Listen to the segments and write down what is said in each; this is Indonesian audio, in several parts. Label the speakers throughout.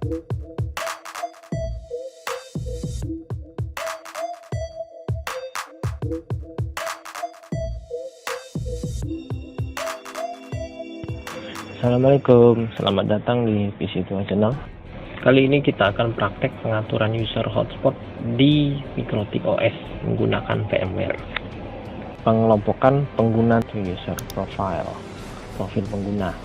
Speaker 1: Assalamualaikum, selamat datang di PC Tua Channel. Kali ini kita akan praktek pengaturan user hotspot di Mikrotik OS menggunakan VMware. Pengelompokan pengguna user profile, profil pengguna.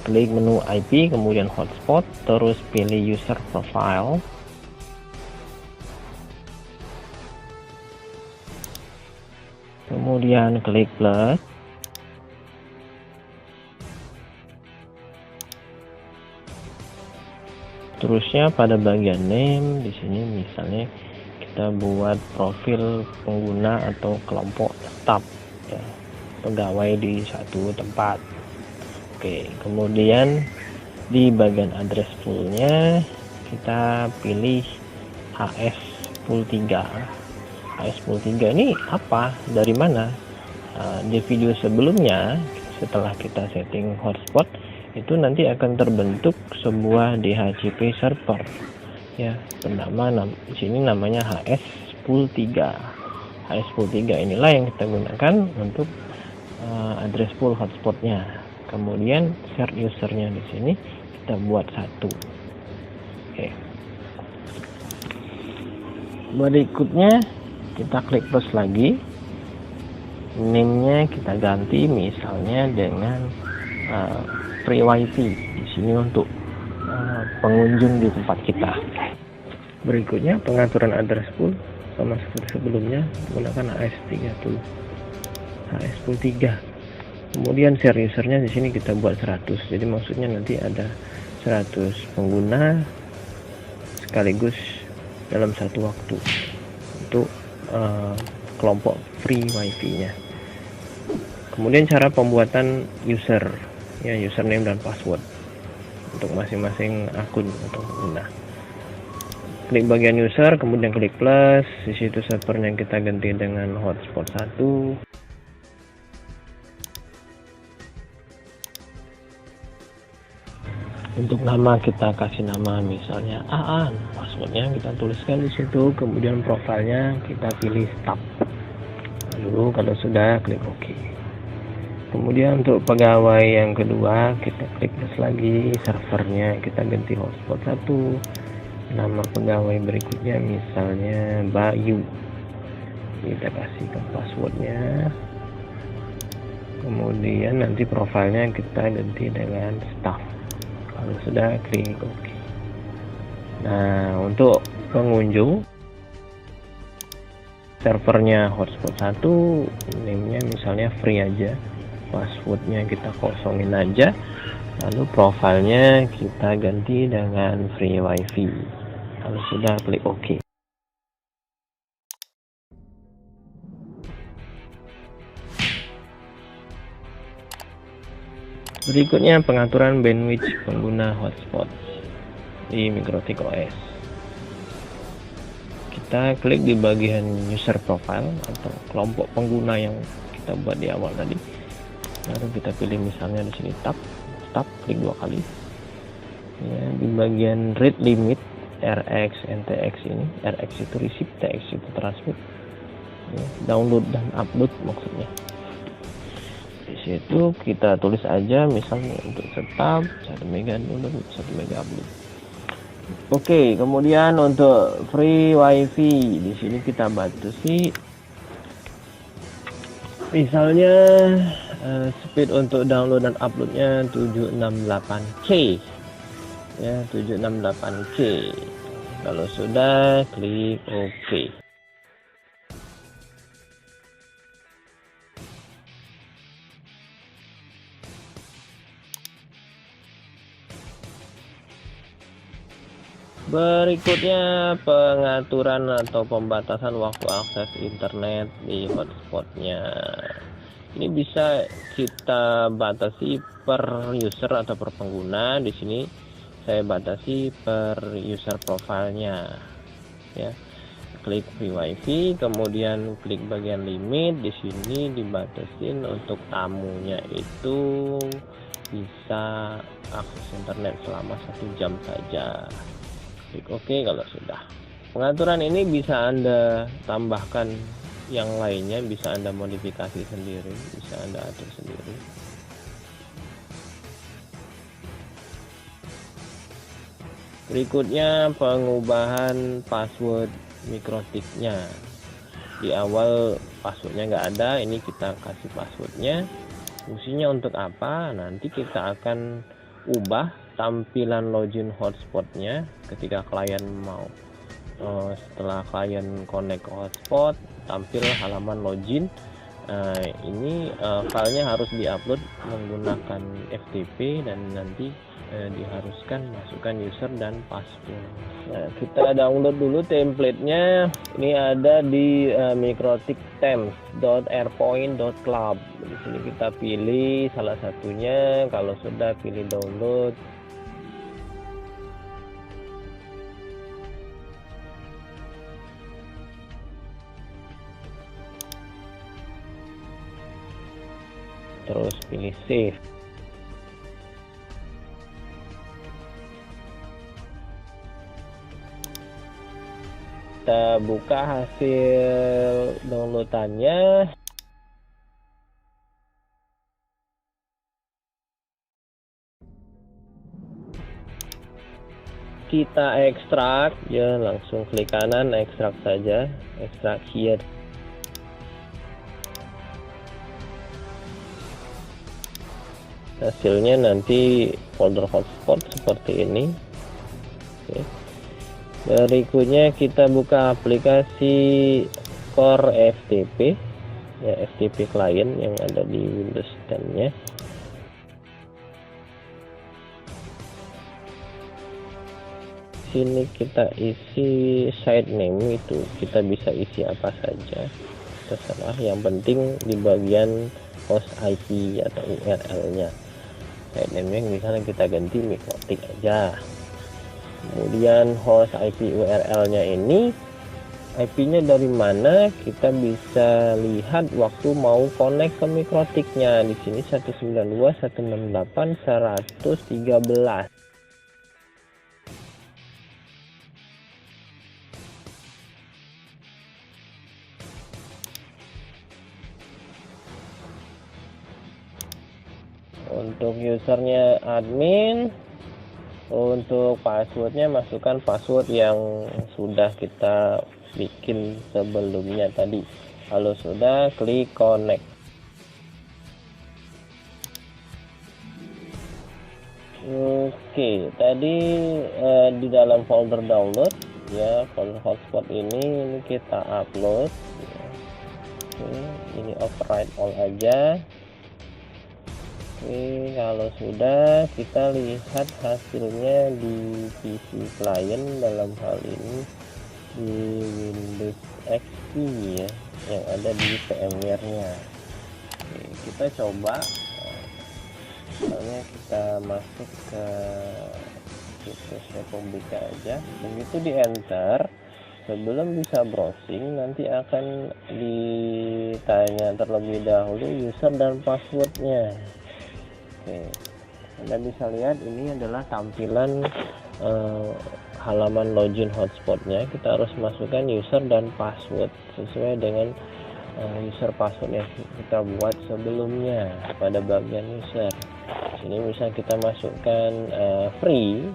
Speaker 1: Klik menu IP, kemudian hotspot, terus pilih user profile. Kemudian klik plus. Terusnya pada bagian name di sini misalnya kita buat profil pengguna atau kelompok staff ya, pegawai di satu tempat. Oke, kemudian di bagian address poolnya kita pilih HS pool 3. HS pool 3 ini apa? Dari mana? Di video sebelumnya setelah kita setting hotspot itu nanti akan terbentuk sebuah DHCP server ya, bernama di sini namanya HS pool 3. HS pool 3 inilah yang kita gunakan untuk address pool hotspotnya. Kemudian share usernya di sini kita buat 1. Oke. Berikutnya kita klik plus lagi, name-nya kita ganti misalnya dengan free wifi di sini untuk pengunjung di tempat kita. Berikutnya pengaturan address pool sama seperti sebelumnya menggunakan HS30 HS pool 3. Kemudian share usernya di sini kita buat 100. Jadi maksudnya nanti ada 100 pengguna sekaligus dalam satu waktu untuk kelompok free wifi-nya. Kemudian cara pembuatan user ya, username dan password untuk masing-masing akun atau pengguna. Klik bagian user, kemudian klik plus. Di situ servernya kita ganti dengan hotspot 1. Untuk nama kita kasih nama misalnya Aan, passwordnya kita tuliskan di situ. Kemudian profilnya kita pilih staff. Lalu kalau sudah klik OK. Kemudian untuk pegawai yang kedua kita klik plus lagi, servernya kita ganti hotspot 1. Nama pegawai berikutnya misalnya Bayu, kita kasihkan passwordnya. Kemudian nanti profilnya kita ganti dengan staff. Kalau sudah klik OK. Nah, untuk pengunjung servernya hotspot 1, name-nya misalnya free aja, passwordnya kita kosongin aja, lalu profilnya kita ganti dengan free wifi. Kalau sudah klik OK. Berikutnya pengaturan bandwidth pengguna hotspot di Mikrotik OS. Kita klik di bagian user profile atau kelompok pengguna yang kita buat di awal tadi. Lalu kita pilih misalnya di sini tab, klik 2 kali. Ya, di bagian read limit RX, NTX ini, RX itu receive, TX itu transmit. Ya, download dan upload maksudnya. Di situ kita tulis aja misalnya untuk setab 1 mega download, 1 mega upload. Oke, kemudian untuk free wifi di sini kita batasi misalnya speed untuk download dan uploadnya 768K ya, 768K. Kalau sudah klik OK. Berikutnya pengaturan atau pembatasan waktu akses internet di hotspotnya. Ini bisa kita batasi per user atau per pengguna. Di sini saya batasi per user profilnya ya. Klik free wifi, kemudian klik bagian limit. Di sini dibatasin untuk tamunya itu bisa akses internet selama 1 jam saja. Klik OK kalau sudah. Pengaturan ini bisa Anda tambahkan yang lainnya, bisa Anda modifikasi sendiri, bisa Anda atur sendiri. Berikutnya pengubahan password mikrotiknya. Di awal passwordnya nggak ada, ini kita kasih passwordnya. Fungsinya untuk apa? Nanti kita akan ubah tampilan login hotspotnya ketika klien mau setelah klien connect ke hotspot, tampil halaman login. Ini filenya harus diupload menggunakan FTP dan nanti diharuskan masukkan user dan password. Nah, kita download dulu templatenya. Ini ada di mikrotiktemps.airpoint.club. Di sini kita pilih salah satunya. Kalau sudah, pilih download. Terus pilih save. Kita buka hasil downloadannya. Kita ekstrak ya, langsung klik kanan, ekstrak saja, ekstrak here. Hasilnya nanti folder hotspot seperti ini. Oke. Berikutnya kita buka aplikasi Core FTP ya, FTP client yang ada di Windows 10-nya. Sini kita isi site name, itu kita bisa isi apa saja terserah, yang penting di bagian host IP atau URL-nya. Site name-nya misalnya kita ganti mikrotik aja. Kemudian host IP URL-nya ini, IP-nya dari mana kita bisa lihat waktu mau connect ke mikrotiknya. Di sini 192.168.113. Untuk usernya admin. Untuk passwordnya masukkan password yang sudah kita bikin sebelumnya tadi. Kalau sudah, klik connect. Oke, tadi di dalam folder download ya, folder hotspot ini kita upload ya. Oke, ini override all aja. Oke, kalau sudah, kita lihat hasilnya di PC client, dalam hal ini di Windows XP ya, yang ada di VMware-nya. Oke, kita coba. Misalnya kita masuk ke situs Republika aja, begitu di enter, sebelum bisa browsing nanti akan ditanya terlebih dahulu user dan passwordnya. Oke, Anda bisa lihat ini adalah tampilan halaman login hotspotnya. Kita harus masukkan user dan password sesuai dengan user password yang kita buat sebelumnya pada bagian user. Sini bisa kita masukkan free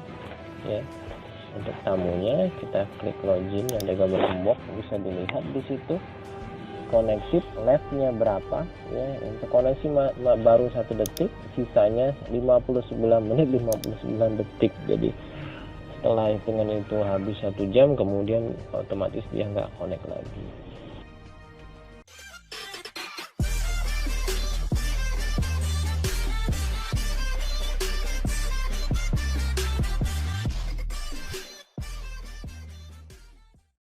Speaker 1: ya. Untuk tamunya kita klik login, ada gambar gembok, bisa dilihat di situ. Connected leftnya berapa ya, untuk koneksi baru 1 detik, sisanya 59 menit 59 detik. Jadi setelah hitungan itu habis 1 jam, kemudian otomatis dia nggak connect lagi.